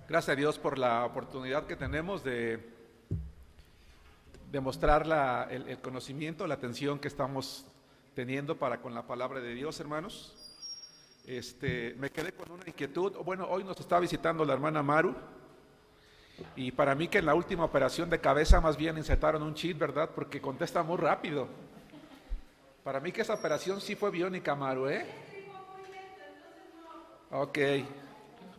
Gracias a Dios por la oportunidad que tenemos de demostrar el conocimiento, la atención que estamos teniendo para con la palabra de Dios, hermanos. Me quedé con una inquietud. Bueno, hoy nos está visitando la hermana Maru, y para mí que en la última operación de cabeza más bien insertaron un chip, ¿verdad? Porque contesta muy rápido. Para mí que esa operación sí fue biónica, Maru, ¿eh? Ok,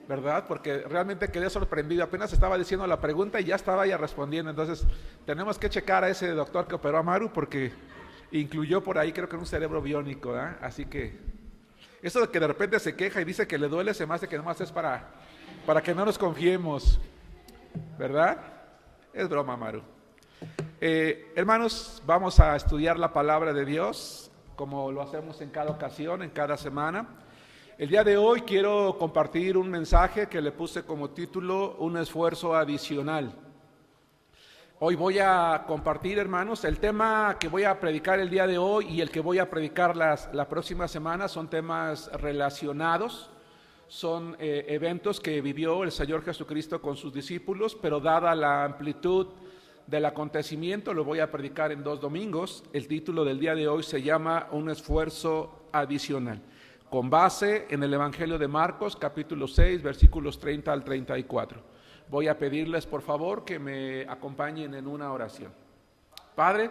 ¿verdad? Porque realmente quedé sorprendido. Apenas estaba diciendo la pregunta y ya estaba ella respondiendo. Entonces tenemos que checar a ese doctor que operó a Maru, porque incluyó por ahí, creo que un cerebro biónico, ¿eh? Así que eso de que de repente se queja y dice que le duele, se me hace que nomás es para que no nos confiemos, ¿verdad? Es broma, Maru. Hermanos, vamos a estudiar la palabra de Dios como lo hacemos en cada ocasión, en cada semana. El día de hoy quiero compartir un mensaje que le puse como título: un esfuerzo adicional. Hoy voy a compartir, hermanos, el tema que voy a predicar el día de hoy y el que voy a predicar la próxima semana son temas relacionados. Son eventos que vivió el Señor Jesucristo con sus discípulos, pero dada la amplitud del acontecimiento, lo voy a predicar en 2 domingos. El título del día de hoy se llama Un esfuerzo adicional, con base en el Evangelio de Marcos, capítulo 6, versículos 30 al 34. Voy a pedirles, por favor, que me acompañen en una oración. Padre,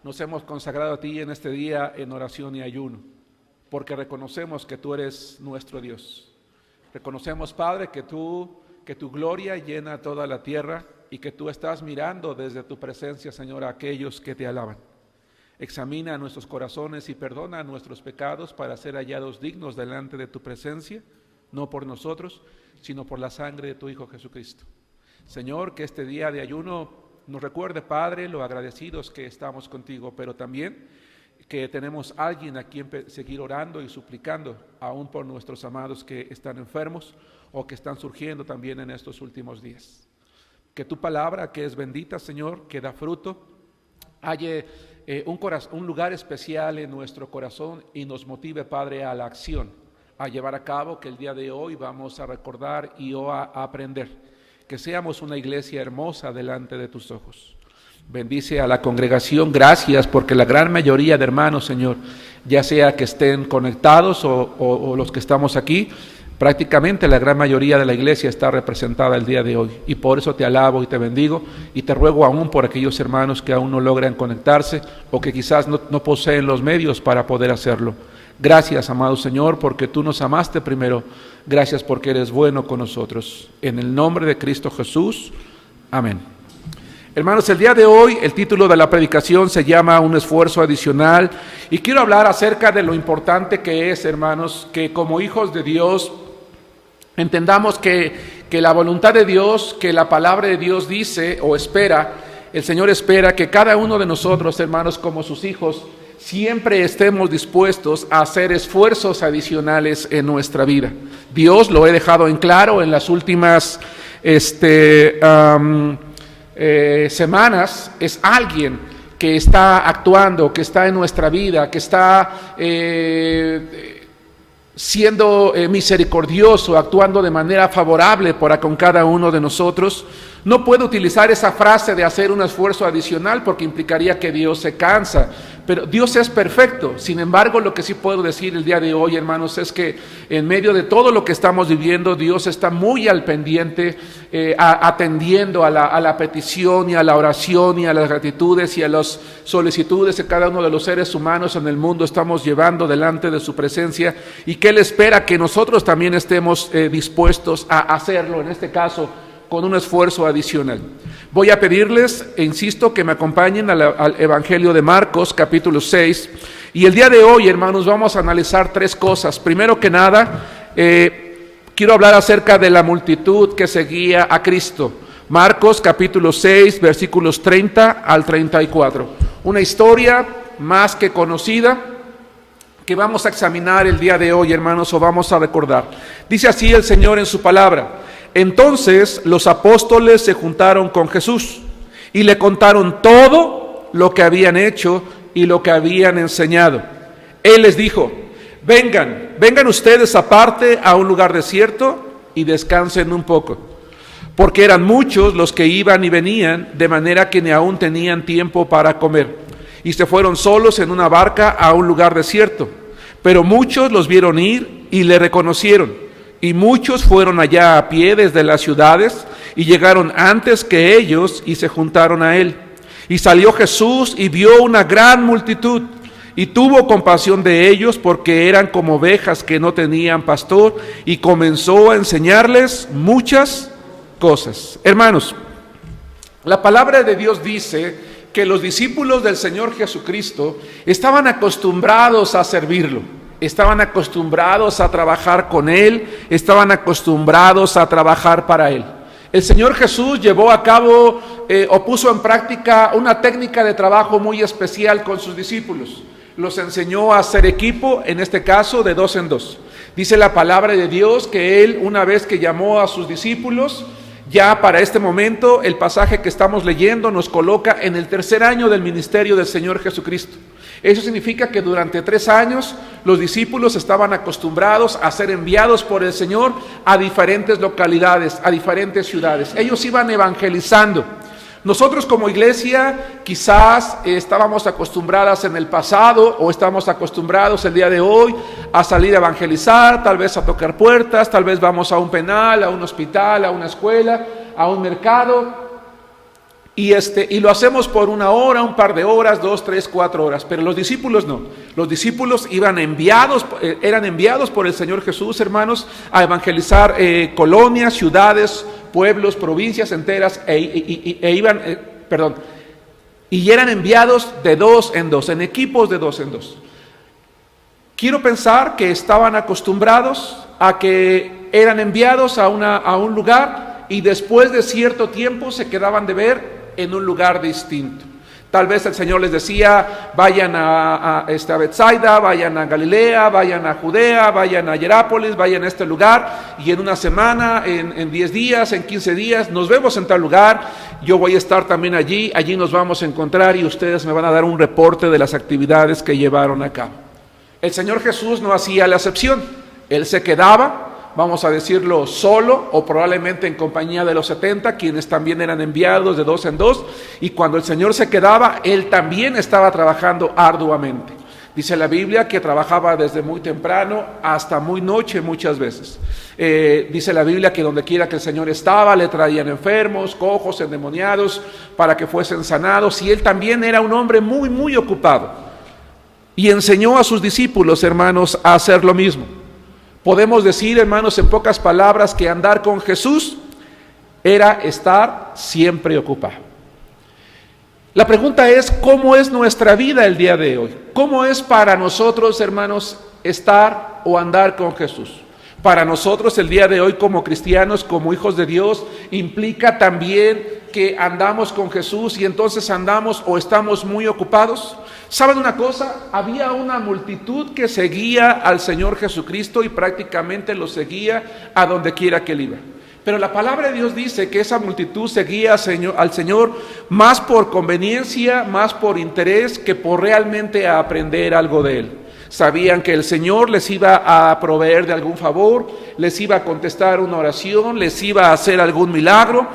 nos hemos consagrado a ti en este día en oración y ayuno, porque reconocemos que tú eres nuestro Dios. Reconocemos, Padre, que tu gloria llena toda la tierra y que tú estás mirando desde tu presencia, Señor, a aquellos que te alaban. Examina nuestros corazones y perdona nuestros pecados para ser hallados dignos delante de tu presencia, no por nosotros, sino por la sangre de tu Hijo Jesucristo. Señor, que este día de ayuno nos recuerde, Padre, lo agradecidos que estamos contigo, pero también que tenemos alguien a quien seguir orando y suplicando, aún por nuestros amados que están enfermos o que están surgiendo también en estos últimos días. Que tu palabra, que es bendita, Señor, que da fruto, halle un lugar especial en nuestro corazón y nos motive, Padre, a la acción, a llevar a cabo que el día de hoy vamos a recordar y a aprender. Que seamos una iglesia hermosa delante de tus ojos. Bendice a la congregación. Gracias porque la gran mayoría de hermanos, Señor, ya sea que estén conectados o los que estamos aquí, prácticamente la gran mayoría de la iglesia está representada el día de hoy, y por eso te alabo y te bendigo y te ruego aún por aquellos hermanos que aún no logran conectarse o que quizás no poseen los medios para poder hacerlo. Gracias, amado Señor, porque tú nos amaste primero. Gracias porque eres bueno con nosotros. En el nombre de Cristo Jesús, amén. Hermanos, el día de hoy el título de la predicación se llama Un esfuerzo adicional, y quiero hablar acerca de lo importante que es, hermanos, que como hijos de Dios entendamos que la voluntad de Dios, que la palabra de Dios dice o espera, el Señor espera que cada uno de nosotros, hermanos, como sus hijos, siempre estemos dispuestos a hacer esfuerzos adicionales en nuestra vida. Dios, lo he dejado en claro en las últimas semanas, es alguien que está actuando, que está en nuestra vida, que está siendo misericordioso, actuando de manera favorable para con cada uno de nosotros. No puede utilizar esa frase de hacer un esfuerzo adicional porque implicaría que Dios se cansa. Pero Dios es perfecto. Sin embargo, lo que sí puedo decir el día de hoy, hermanos, es que en medio de todo lo que estamos viviendo, Dios está muy al pendiente, atendiendo a la petición y a la oración y a las gratitudes y a las solicitudes que cada uno de los seres humanos en el mundo estamos llevando delante de su presencia, y que Él espera que nosotros también estemos dispuestos a hacerlo, en este caso, con un esfuerzo adicional. Voy a pedirles, e insisto, que me acompañen al Evangelio de Marcos, capítulo 6, y el día de hoy, hermanos, vamos a analizar tres cosas. Primero que nada, quiero hablar acerca de la multitud que seguía a Cristo. Marcos, capítulo 6, versículos 30 al 34. Una historia más que conocida que vamos a examinar el día de hoy, hermanos, o vamos a recordar. Dice así el Señor en su palabra: entonces los apóstoles se juntaron con Jesús y le contaron todo lo que habían hecho y lo que habían enseñado. Él les dijo: vengan ustedes aparte a un lugar desierto y descansen un poco, porque eran muchos los que iban y venían, de manera que ni aún tenían tiempo para comer. Y se fueron solos en una barca a un lugar desierto. Pero muchos los vieron ir y le reconocieron. Y muchos fueron allá a pie desde las ciudades y llegaron antes que ellos y se juntaron a él. Y salió Jesús y vio una gran multitud y tuvo compasión de ellos porque eran como ovejas que no tenían pastor, y comenzó a enseñarles muchas cosas. Hermanos, la palabra de Dios dice que los discípulos del Señor Jesucristo estaban acostumbrados a servirlo, estaban acostumbrados a trabajar con Él, estaban acostumbrados a trabajar para Él. El Señor Jesús llevó a cabo o puso en práctica una técnica de trabajo muy especial con sus discípulos. Los enseñó a hacer equipo, en este caso de 2 en 2. Dice la palabra de Dios que Él, una vez que llamó a sus discípulos, ya para este momento, el pasaje que estamos leyendo nos coloca en el 3er año del ministerio del Señor Jesucristo. Eso significa que durante 3 años los discípulos estaban acostumbrados a ser enviados por el Señor a diferentes localidades, a diferentes ciudades. Ellos iban evangelizando. Nosotros como iglesia quizás estábamos acostumbradas en el pasado, o estamos acostumbrados el día de hoy a salir a evangelizar, tal vez a tocar puertas, tal vez vamos a un penal, a un hospital, a una escuela, a un mercado, y lo hacemos por 1 hora, un par de horas, 2, 3, 4 horas. Pero los discípulos no. Los discípulos eran enviados por el Señor Jesús, hermanos, a evangelizar colonias, ciudades, pueblos, provincias enteras, y eran enviados de 2 en 2, en equipos de 2 en 2. Quiero pensar que estaban acostumbrados a que eran enviados a un lugar, y después de cierto tiempo se quedaban de ver en un lugar distinto. Tal vez el Señor les decía: vayan a Betsaida, vayan a Galilea, vayan a Judea, vayan a Hierápolis, vayan a este lugar, y en una semana, en 10 días, en 15 días, nos vemos en tal lugar, yo voy a estar también allí nos vamos a encontrar y ustedes me van a dar un reporte de las actividades que llevaron a cabo. El Señor Jesús no hacía la excepción. Él se quedaba, vamos a decirlo, solo, o probablemente en compañía de los 70, quienes también eran enviados de 2 en 2, y cuando el Señor se quedaba, Él también estaba trabajando arduamente. Dice la Biblia que trabajaba desde muy temprano hasta muy noche muchas veces. Dice la Biblia que donde quiera que el Señor estaba, le traían enfermos, cojos, endemoniados, para que fuesen sanados, y Él también era un hombre muy, muy ocupado. Y enseñó a sus discípulos, hermanos, a hacer lo mismo. Podemos decir, hermanos, en pocas palabras, que andar con Jesús era estar siempre ocupado. La pregunta es: ¿cómo es nuestra vida el día de hoy? ¿Cómo es para nosotros, hermanos, estar o andar con Jesús? Para nosotros el día de hoy, como cristianos, como hijos de Dios, implica también que andamos con Jesús y entonces andamos o estamos muy ocupados. ¿Saben una cosa? Había una multitud que seguía al Señor Jesucristo y prácticamente lo seguía a donde quiera que Él iba. Pero la palabra de Dios dice que esa multitud seguía al Señor más por conveniencia, más por interés, que por realmente aprender algo de Él. Sabían que el Señor les iba a proveer de algún favor, les iba a contestar una oración, les iba a hacer algún milagro.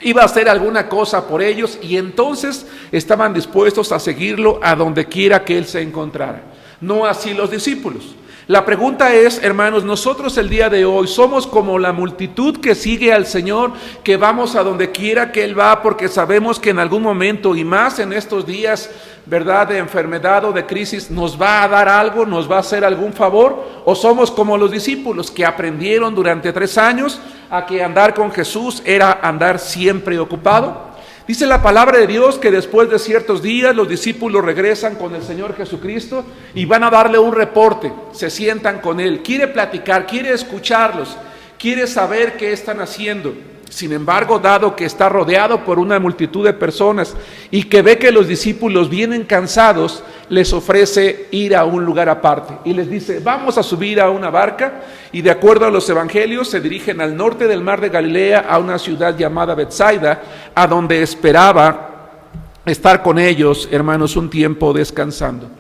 iba a hacer alguna cosa por ellos y entonces estaban dispuestos a seguirlo a donde quiera que él se encontrara. No así los discípulos. La pregunta es, hermanos, nosotros el día de hoy somos como la multitud que sigue al Señor, que vamos a donde quiera que Él va, porque sabemos que en algún momento, y más en estos días, ¿verdad?, de enfermedad o de crisis, nos va a dar algo, nos va a hacer algún favor, o somos como los discípulos que aprendieron durante 3 años a que andar con Jesús era andar siempre ocupado. Dice la palabra de Dios que después de ciertos días los discípulos regresan con el Señor Jesucristo y van a darle un reporte, se sientan con Él, quiere platicar, quiere escucharlos, quiere saber qué están haciendo. Sin embargo, dado que está rodeado por una multitud de personas y que ve que los discípulos vienen cansados, les ofrece ir a un lugar aparte y les dice, vamos a subir a una barca, y de acuerdo a los evangelios se dirigen al norte del mar de Galilea a una ciudad llamada Betsaida, a donde esperaba estar con ellos, hermanos, un tiempo descansando.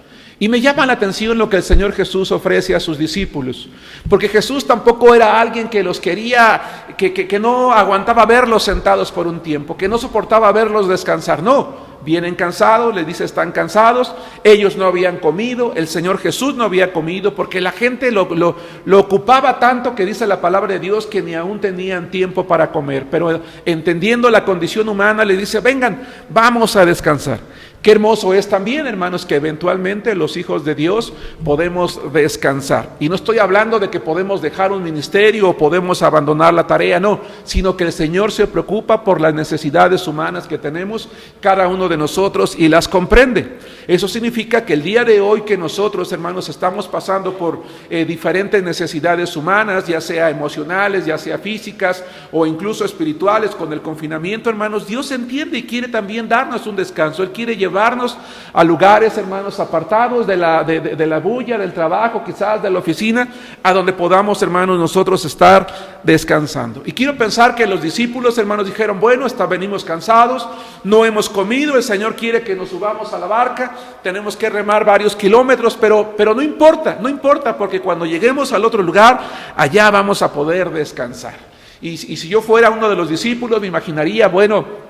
Y me llama la atención lo que el Señor Jesús ofrece a sus discípulos, porque Jesús tampoco era alguien que los quería, que no aguantaba verlos sentados por un tiempo, que no soportaba verlos descansar. No, vienen cansados, les dice están cansados, ellos no habían comido, el Señor Jesús no había comido, porque la gente lo ocupaba tanto que dice la palabra de Dios que ni aún tenían tiempo para comer, pero entendiendo la condición humana le dice, vengan, vamos a descansar. Qué hermoso es también, hermanos, que eventualmente los hijos de Dios podemos descansar. Y no estoy hablando de que podemos dejar un ministerio o podemos abandonar la tarea, no, sino que el Señor se preocupa por las necesidades humanas que tenemos cada uno de nosotros y las comprende. Eso significa que el día de hoy que nosotros, hermanos, estamos pasando por diferentes necesidades humanas, ya sea emocionales, ya sea físicas o incluso espirituales con el confinamiento, hermanos, Dios entiende y quiere también darnos un descanso. Él quiere llevarnos a lugares, hermanos, apartados de la bulla, del trabajo, quizás de la oficina, a donde podamos, hermanos, nosotros estar descansando. Y quiero pensar que los discípulos, hermanos, dijeron, bueno, venimos cansados, no hemos comido, el Señor quiere que nos subamos a la barca, tenemos que remar varios kilómetros, pero no importa, porque cuando lleguemos al otro lugar, allá vamos a poder descansar. Y si yo fuera uno de los discípulos, me imaginaría, bueno,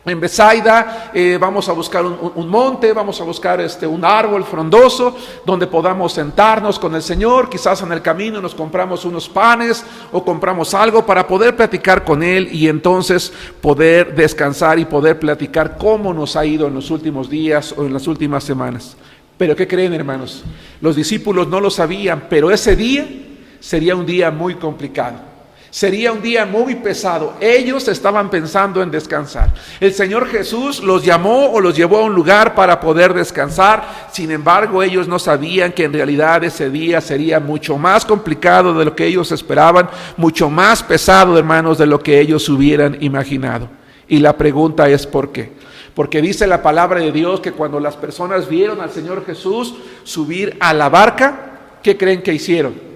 en Betsaida vamos a buscar un monte, vamos a buscar un árbol frondoso donde podamos sentarnos con el Señor. Quizás en el camino nos compramos unos panes o compramos algo para poder platicar con Él y entonces poder descansar y poder platicar cómo nos ha ido en los últimos días o en las últimas semanas. Pero ¿qué creen, hermanos? Los discípulos no lo sabían, pero ese día sería un día muy complicado. Sería un día muy pesado. Ellos estaban pensando en descansar. El Señor Jesús los llamó o los llevó a un lugar para poder descansar. Sin embargo, ellos no sabían que en realidad ese día sería mucho más complicado de lo que ellos esperaban, mucho más pesado, hermanos, de lo que ellos hubieran imaginado. Y la pregunta es ¿por qué? Porque dice la palabra de Dios que cuando las personas vieron al Señor Jesús subir a la barca, ¿qué creen que hicieron?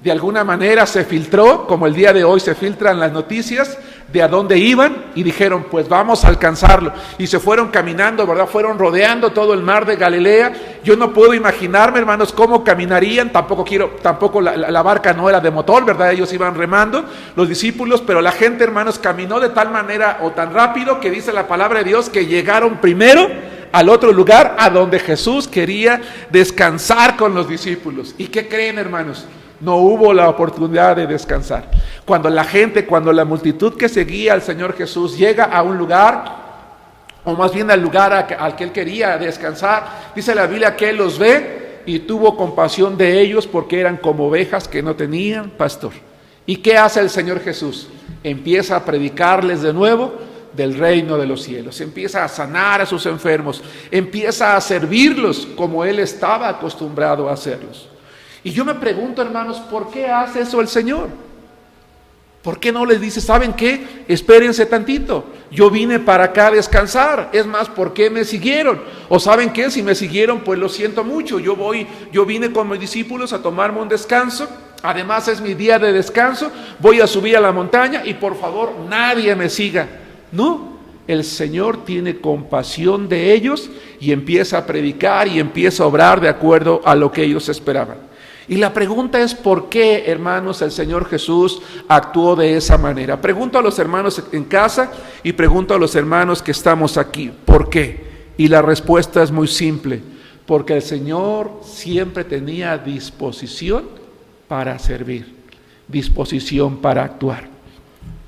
De alguna manera se filtró, como el día de hoy se filtran las noticias, de a dónde iban y dijeron, pues vamos a alcanzarlo. Y se fueron caminando, ¿verdad? Fueron rodeando todo el mar de Galilea. Yo no puedo imaginarme, hermanos, cómo caminarían. Tampoco la barca no era de motor, ¿verdad? Ellos iban remando, los discípulos, pero la gente, hermanos, caminó de tal manera o tan rápido que dice la palabra de Dios que llegaron primero al otro lugar a donde Jesús quería descansar con los discípulos. ¿Y qué creen, hermanos? No hubo la oportunidad de descansar. Cuando la multitud que seguía al Señor Jesús llega a un lugar, o más bien al lugar al que Él quería descansar, dice la Biblia que Él los ve y tuvo compasión de ellos porque eran como ovejas que no tenían pastor. ¿Y qué hace el Señor Jesús? Empieza a predicarles de nuevo del reino de los cielos, empieza a sanar a sus enfermos, empieza a servirlos como Él estaba acostumbrado a hacerlos. Y yo me pregunto, hermanos, ¿por qué hace eso el Señor? ¿Por qué no les dice, ¿saben qué? Espérense tantito, yo vine para acá a descansar, es más, ¿por qué me siguieron? O ¿saben qué? Si me siguieron, pues lo siento mucho, yo vine con mis discípulos a tomarme un descanso, además es mi día de descanso, voy a subir a la montaña y por favor nadie me siga. No, el Señor tiene compasión de ellos y empieza a predicar y empieza a obrar de acuerdo a lo que ellos esperaban. Y la pregunta es, ¿por qué, hermanos, el Señor Jesús actuó de esa manera? Pregunto a los hermanos en casa y pregunto a los hermanos que estamos aquí, ¿por qué? Y la respuesta es muy simple, porque el Señor siempre tenía disposición para servir, disposición para actuar.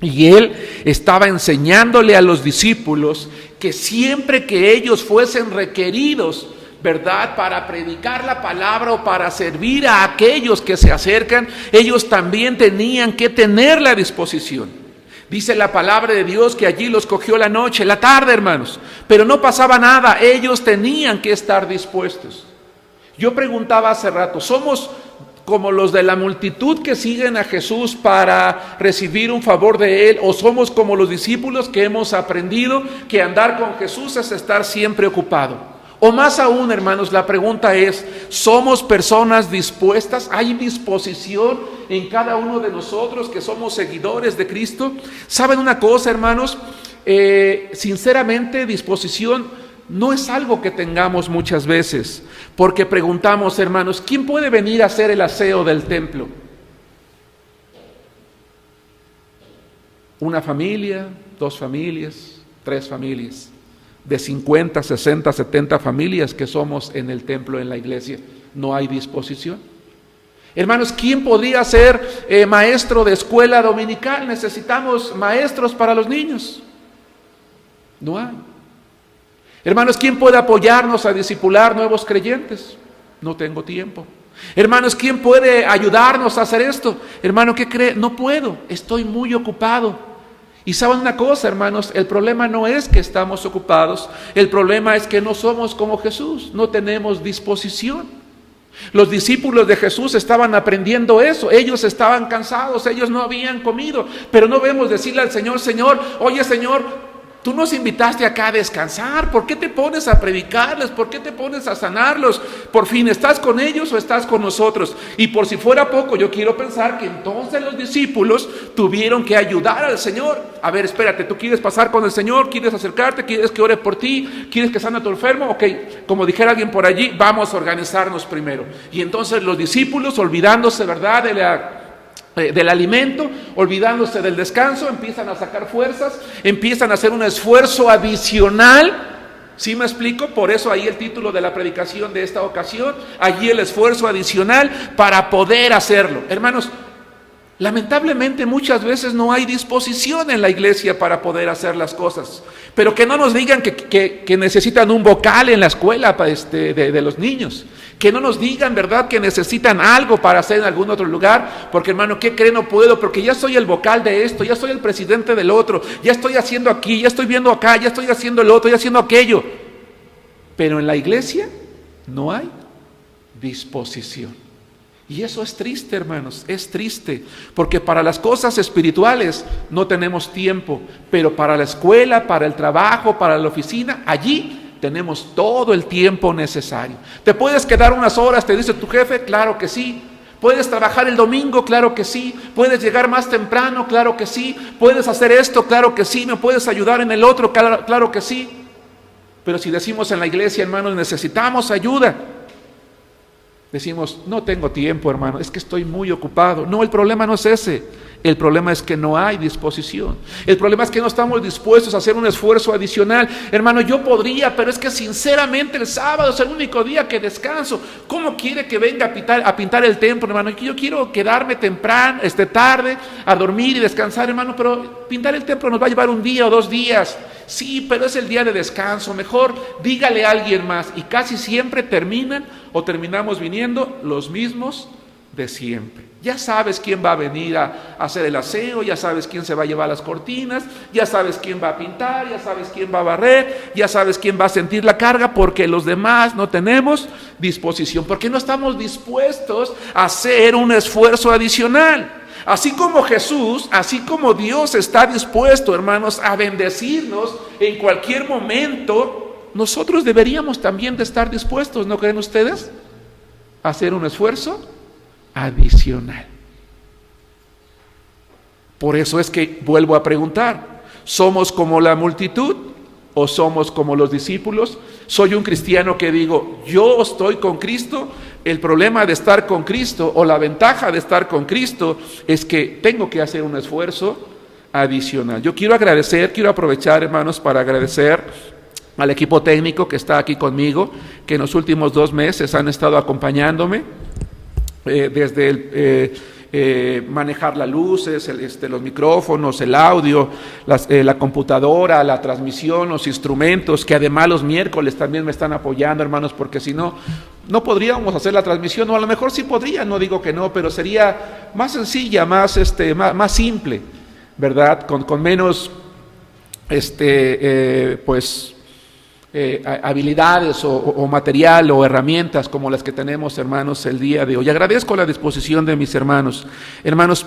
Y Él estaba enseñándole a los discípulos que siempre que ellos fuesen requeridos, ¿verdad?, para predicar la palabra o para servir a aquellos que se acercan, ellos también tenían que tener la disposición. Dice la palabra de Dios que allí los cogió la noche, la tarde, hermanos, pero no pasaba nada, ellos tenían que estar dispuestos. Yo preguntaba hace rato, ¿somos como los de la multitud que siguen a Jesús para recibir un favor de Él, o somos como los discípulos que hemos aprendido que andar con Jesús es estar siempre ocupado? O más aún, hermanos, la pregunta es, ¿somos personas dispuestas? ¿Hay disposición en cada uno de nosotros que somos seguidores de Cristo? ¿Saben una cosa, hermanos? Sinceramente, disposición no es algo que tengamos muchas veces, porque preguntamos, hermanos, ¿quién puede venir a hacer el aseo del templo? ¿Una familia? ¿2 familias? ¿3 familias? De 50, 60, 70 familias que somos en el templo, en la iglesia, no hay disposición. Hermanos, ¿quién podría ser maestro de escuela dominical? Necesitamos maestros para los niños. No hay. Hermanos, ¿quién puede apoyarnos a discipular nuevos creyentes? No tengo tiempo. Hermanos, ¿quién puede ayudarnos a hacer esto? Hermano, ¿qué cree? No puedo, estoy muy ocupado. Y saben una cosa, hermanos, el problema no es que estamos ocupados, el problema es que no somos como Jesús, no tenemos disposición. Los discípulos de Jesús estaban aprendiendo eso, ellos estaban cansados, ellos no habían comido, pero no vemos decirle al Señor, Señor, oye Señor, tú nos invitaste acá a descansar, ¿por qué te pones a predicarles? ¿Por qué te pones a sanarlos? Por fin, ¿estás con ellos o estás con nosotros? Y por si fuera poco, yo quiero pensar que entonces los discípulos tuvieron que ayudar al Señor. A ver, espérate, ¿tú quieres pasar con el Señor? ¿Quieres acercarte? ¿Quieres que ore por ti? ¿Quieres que sane a tu enfermo? Ok, como dijera alguien por allí, vamos a organizarnos primero. Y entonces los discípulos, olvidándose, ¿verdad?, del alimento, olvidándose del descanso, empiezan a sacar fuerzas, empiezan a hacer un esfuerzo adicional. ¿Sí me explico? Por eso ahí el título de la predicación de esta ocasión, allí el esfuerzo adicional para poder hacerlo. Hermanos, lamentablemente muchas veces no hay disposición en la iglesia para poder hacer las cosas, pero que no nos digan que necesitan un vocal en la escuela de los niños, que no nos digan, ¿verdad?, que necesitan algo para hacer en algún otro lugar, porque hermano, ¿qué cree? No puedo, porque ya soy el vocal de esto, ya soy el presidente del otro, ya estoy haciendo aquí, ya estoy viendo acá, ya estoy haciendo el otro, ya haciendo aquello. Pero en la iglesia no hay disposición. Y eso es triste, hermanos, es triste, porque para las cosas espirituales no tenemos tiempo, pero para la escuela, para el trabajo, para la oficina, allí tenemos todo el tiempo necesario. ¿Te puedes quedar unas horas, te dice tu jefe? Claro que sí. ¿Puedes trabajar el domingo? Claro que sí. ¿Puedes llegar más temprano? Claro que sí. ¿Puedes hacer esto? Claro que sí. ¿Me puedes ayudar en el otro? Claro que sí. Pero si decimos en la iglesia, hermanos, necesitamos ayuda, decimos, no tengo tiempo, hermano, es que estoy muy ocupado. No, el problema no es ese. El problema es que no hay disposición. El problema es que no estamos dispuestos a hacer un esfuerzo adicional. Hermano, yo podría, pero es que sinceramente el sábado es el único día que descanso. ¿Cómo quiere que venga a pintar el templo, hermano? Yo quiero quedarme temprano, tarde, a dormir y descansar, hermano, pero pintar el templo nos va a llevar 1 día o 2 días. Sí, pero es el día de descanso. Mejor dígale a alguien más. Y casi siempre terminamos viniendo los mismos de siempre. Ya sabes quién va a venir a hacer el aseo, ya sabes quién se va a llevar las cortinas, ya sabes quién va a pintar, ya sabes quién va a barrer, ya sabes quién va a sentir la carga, porque los demás no tenemos disposición, porque no estamos dispuestos a hacer un esfuerzo adicional. Así como Jesús, así como Dios está dispuesto, hermanos, a bendecirnos en cualquier momento, nosotros deberíamos también de estar dispuestos, ¿no creen ustedes?, a hacer un esfuerzo adicional. Por eso es que vuelvo a preguntar, ¿somos como la multitud o somos como los discípulos? Soy un cristiano que digo, yo estoy con Cristo, el problema de estar con Cristo, o la ventaja de estar con Cristo, es que tengo que hacer un esfuerzo adicional. Yo quiero aprovechar, hermanos, para agradecer al equipo técnico que está aquí conmigo, que en los últimos 2 meses han estado acompañándome, desde manejar las luces, los micrófonos, el audio, la computadora, la transmisión, los instrumentos, que además los miércoles también me están apoyando, hermanos, porque si no, no podríamos hacer la transmisión, o a lo mejor sí podría, no digo que no, pero sería más sencilla, más simple, ¿verdad? Con menos, habilidades o material o herramientas como las que tenemos, hermanos, el día de hoy. Agradezco la disposición de mis hermanos,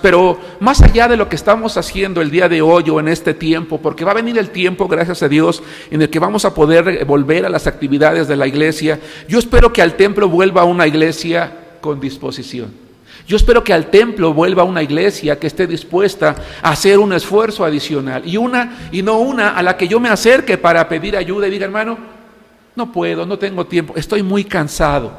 pero más allá de lo que estamos haciendo el día de hoy o en este tiempo, porque va a venir el tiempo, gracias a Dios, en el que vamos a poder volver a las actividades de la iglesia. Yo espero que al templo vuelva una iglesia con disposición. Yo espero que al templo vuelva una iglesia que esté dispuesta a hacer un esfuerzo adicional, y no una a la que yo me acerque para pedir ayuda y diga, hermano, no puedo, no tengo tiempo, estoy muy cansado.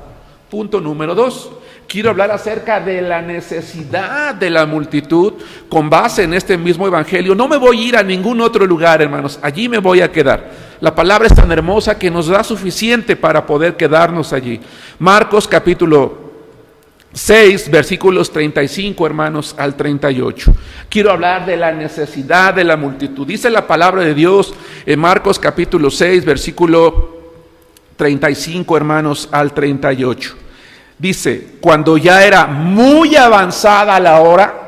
Punto número 2. Quiero hablar acerca de la necesidad de la multitud con base en este mismo evangelio. No me voy a ir a ningún otro lugar, hermanos, allí me voy a quedar. La palabra es tan hermosa que nos da suficiente para poder quedarnos allí. Marcos capítulo 6, versículos 35, hermanos, al 38. Quiero hablar de la necesidad de la multitud. Dice la palabra de Dios en Marcos capítulo 6, versículo 35, hermanos, al 38. Dice, cuando ya era muy avanzada la hora,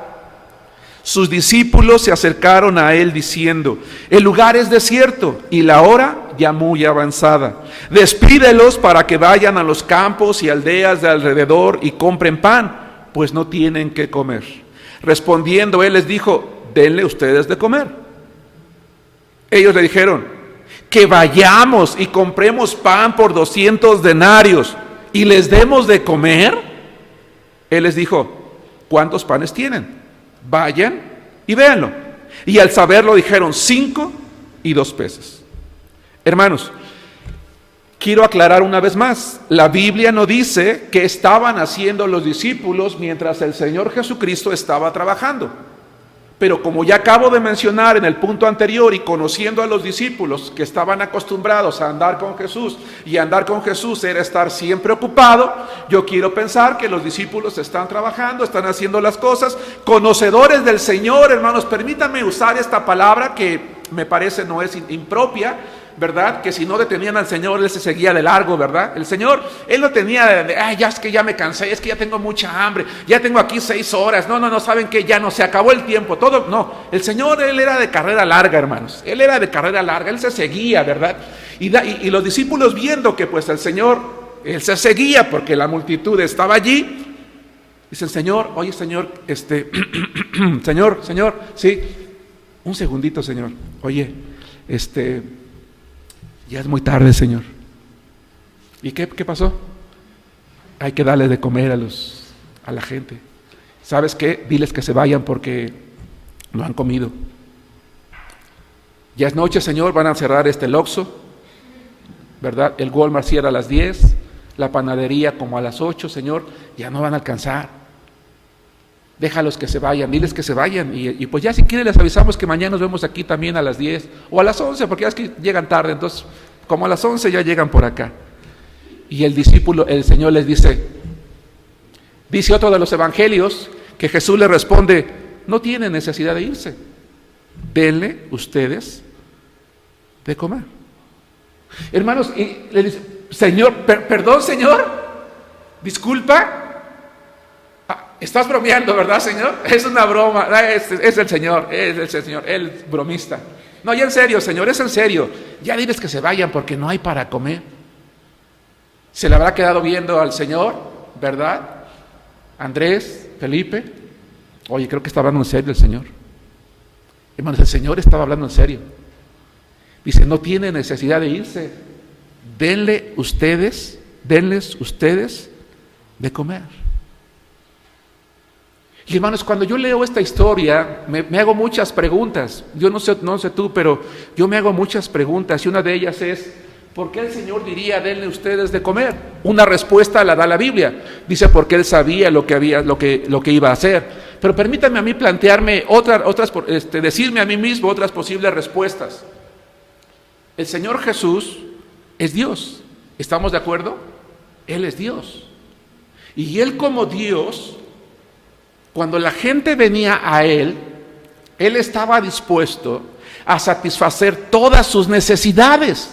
sus discípulos se acercaron a él diciendo, el lugar es desierto y la hora ya muy avanzada. Despídelos para que vayan a los campos y aldeas de alrededor y compren pan, pues no tienen qué comer. Respondiendo él les dijo, denle ustedes de comer. Ellos le dijeron, que vayamos y compremos pan por 200 denarios y les demos de comer. Él les dijo, ¿cuántos panes tienen? Vayan y véanlo. Y al saberlo dijeron 5 y 2 peces. Hermanos, quiero aclarar una vez más, la Biblia no dice qué estaban haciendo los discípulos mientras el Señor Jesucristo estaba trabajando. Pero como ya acabo de mencionar en el punto anterior, y conociendo a los discípulos que estaban acostumbrados a andar con Jesús, y andar con Jesús era estar siempre ocupado, yo quiero pensar que los discípulos están trabajando, están haciendo las cosas, conocedores del Señor. Hermanos, permítanme usar esta palabra que me parece no es impropia, ¿verdad? Que si no detenían al Señor, Él se seguía de largo, ¿verdad? El Señor, Él no tenía ya es que ya me cansé, es que ya tengo mucha hambre, ya tengo aquí 6 horas, no, ¿saben qué? Ya no, se acabó el tiempo, todo, no. El Señor, Él era de carrera larga, hermanos, Él era de carrera larga, Él se seguía, ¿verdad? Y los discípulos viendo que pues el Señor, Él se seguía porque la multitud estaba allí, dicen, Señor, oye Señor, Señor, sí, un segundito, Señor, oye, ya es muy tarde, Señor. ¿Y qué pasó? Hay que darle de comer a la gente. ¿Sabes qué? Diles que se vayan porque no han comido. Ya es noche, Señor, van a cerrar el Oxxo, ¿verdad? El Walmart cierra a las 10, la panadería como a las 8, Señor, ya no van a alcanzar. Déjalos que se vayan, diles que se vayan, y pues ya si quieren les avisamos que mañana nos vemos aquí también a las 10 o a las 11, porque ya es que llegan tarde, entonces como a las 11 ya llegan por acá. Y el Señor les dice otro de los evangelios, que Jesús le responde, no tienen necesidad de irse, denle ustedes de comer. Hermanos, y le dice, Señor, perdón Señor, disculpa, estás bromeando, ¿verdad, Señor? Es una broma, es el Señor, el bromista. No, ya en serio, Señor, es en serio. Ya diles que se vayan porque no hay para comer. Se le habrá quedado viendo al Señor, ¿verdad? Andrés, Felipe. Oye, creo que está hablando en serio el Señor. Hermanos, el Señor estaba hablando en serio. Dice, no tiene necesidad de irse. Denles ustedes de comer. Y hermanos, cuando yo leo esta historia, me hago muchas preguntas. Yo no sé tú, pero yo me hago muchas preguntas, y una de ellas es, ¿Por qué el Señor diría, denle ustedes de comer? Una respuesta la da la Biblia. Dice, porque Él sabía lo que iba a hacer. Pero permítanme a mí plantearme decirme a mí mismo otras posibles respuestas. El Señor Jesús es Dios. ¿Estamos de acuerdo? Él es Dios. Y Él como Dios, cuando la gente venía a Él estaba dispuesto a satisfacer todas sus necesidades,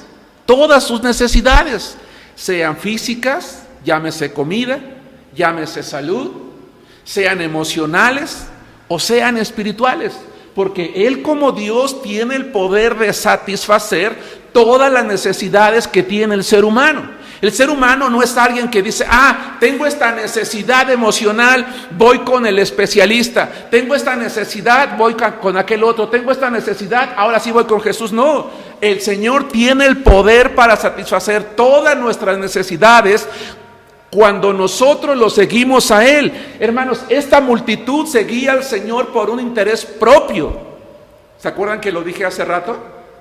sean físicas, llámese comida, llámese salud, sean emocionales o sean espirituales, porque Él como Dios tiene el poder de satisfacer todas las necesidades que tiene el ser humano. El ser humano no es alguien que dice, tengo esta necesidad emocional, voy con el especialista, tengo esta necesidad, voy con aquel otro, tengo esta necesidad, ahora sí voy con Jesús. No, el Señor tiene el poder para satisfacer todas nuestras necesidades cuando nosotros lo seguimos a Él. Hermanos, esta multitud seguía al Señor por un interés propio. ¿Se acuerdan que lo dije hace rato?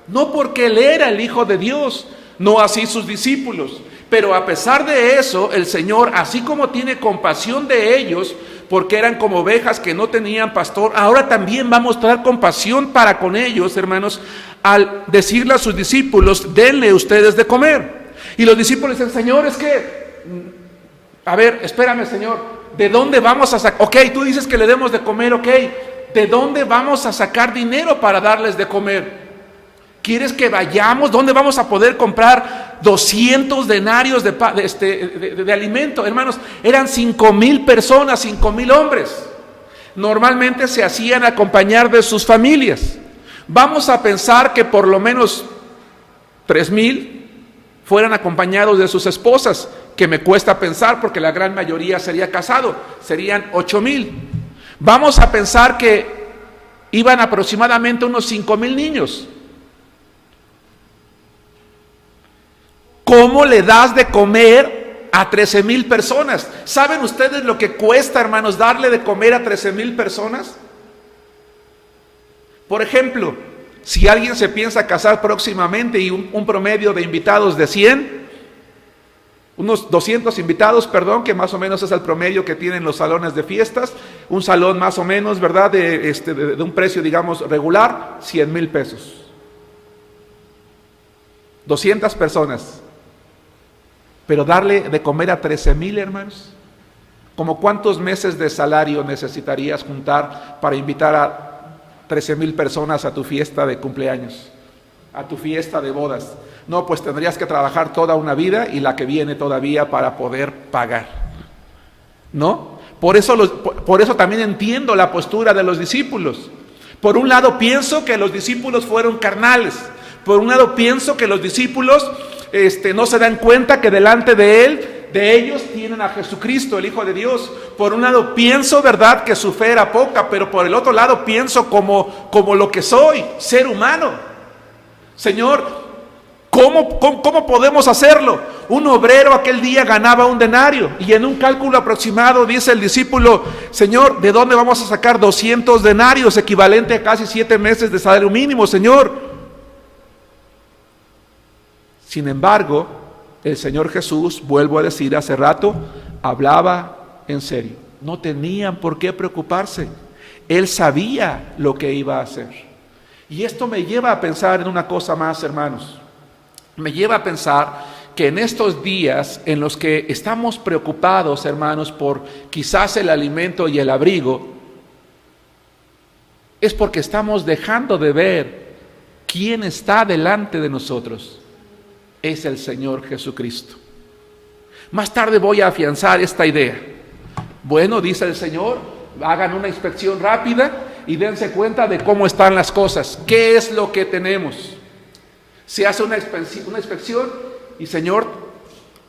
No porque Él era el Hijo de Dios, no así sus discípulos. Pero a pesar de eso, el Señor, así como tiene compasión de ellos, porque eran como ovejas que no tenían pastor, ahora también va a mostrar compasión para con ellos, hermanos, al decirle a sus discípulos, denle ustedes de comer. Y los discípulos dicen, Señor, es que, a ver, espérame, Señor, ¿de dónde vamos a sacar? Ok, tú dices que le demos de comer, ok, ¿de dónde vamos a sacar dinero para darles de comer? ¿Quieres que vayamos? ¿Dónde vamos a poder comprar 200 denarios de alimento? Hermanos, eran 5,000 personas, 5,000 hombres. Normalmente se hacían acompañar de sus familias. Vamos a pensar que por lo menos 3,000 fueran acompañados de sus esposas, que me cuesta pensar porque la gran mayoría sería casado, serían 8,000. Vamos a pensar que iban aproximadamente unos 5,000 niños. ¿Cómo le das de comer a 13,000 personas? ¿Saben ustedes lo que cuesta, hermanos, darle de comer a 13,000 personas? Por ejemplo, si alguien se piensa casar próximamente y un promedio de invitados de 100, unos 200 invitados, que más o menos es el promedio que tienen los salones de fiestas, un salón más o menos, ¿verdad?, de un precio, digamos, regular, 100,000 pesos. 200 personas. Pero darle de comer a 13,000, hermanos, ¿como cuántos meses de salario necesitarías juntar para invitar a 13,000 personas a tu fiesta de cumpleaños, a tu fiesta de bodas? No, pues tendrías que trabajar toda una vida y la que viene todavía para poder pagar, ¿no? Por eso también entiendo la postura de los discípulos. Por un lado pienso que los discípulos fueron carnales. Por un lado pienso que los discípulos no se dan cuenta que delante de ellos tienen a Jesucristo, el Hijo de Dios. Por un lado pienso, ¿verdad?, que su fe era poca, pero por el otro lado pienso como lo que soy, ser humano. Señor, ¿cómo podemos hacerlo? Un obrero aquel día ganaba 1 denario y en un cálculo aproximado dice el discípulo, Señor, ¿de dónde vamos a sacar 200 denarios, equivalente a casi 7 meses de salario mínimo, Señor? Sin embargo, el Señor Jesús, vuelvo a decir hace rato, hablaba en serio. No tenían por qué preocuparse. Él sabía lo que iba a hacer. Y esto me lleva a pensar en una cosa más, hermanos. Me lleva a pensar que en estos días en los que estamos preocupados, hermanos, por quizás el alimento y el abrigo, es porque estamos dejando de ver quién está delante de nosotros. Es el Señor Jesucristo. Más tarde voy a afianzar esta idea. Bueno, dice el Señor, hagan una inspección rápida y dense cuenta de cómo están las cosas. ¿Qué es lo que tenemos? Se hace una inspección y, Señor,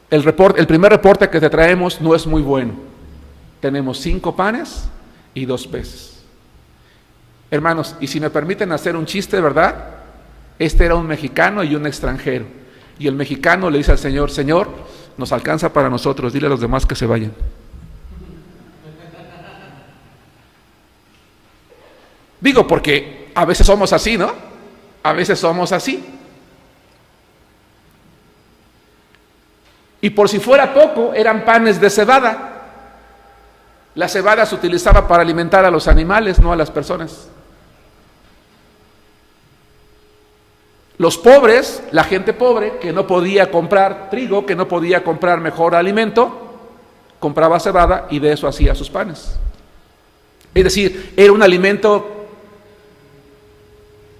el primer reporte que te traemos no es muy bueno. Tenemos 5 panes y 2 peces. Hermanos, y si me permiten hacer un chiste, ¿verdad? Este era un mexicano y un extranjero. Y el mexicano le dice al Señor, Señor, nos alcanza para nosotros, dile a los demás que se vayan. Digo, porque a veces somos así, ¿no? A veces somos así. Y por si fuera poco, eran panes de cebada. La cebada se utilizaba para alimentar a los animales, no a las personas. Los pobres, la gente pobre, que no podía comprar trigo, que no podía comprar mejor alimento, compraba cebada y de eso hacía sus panes. Es decir, era un alimento,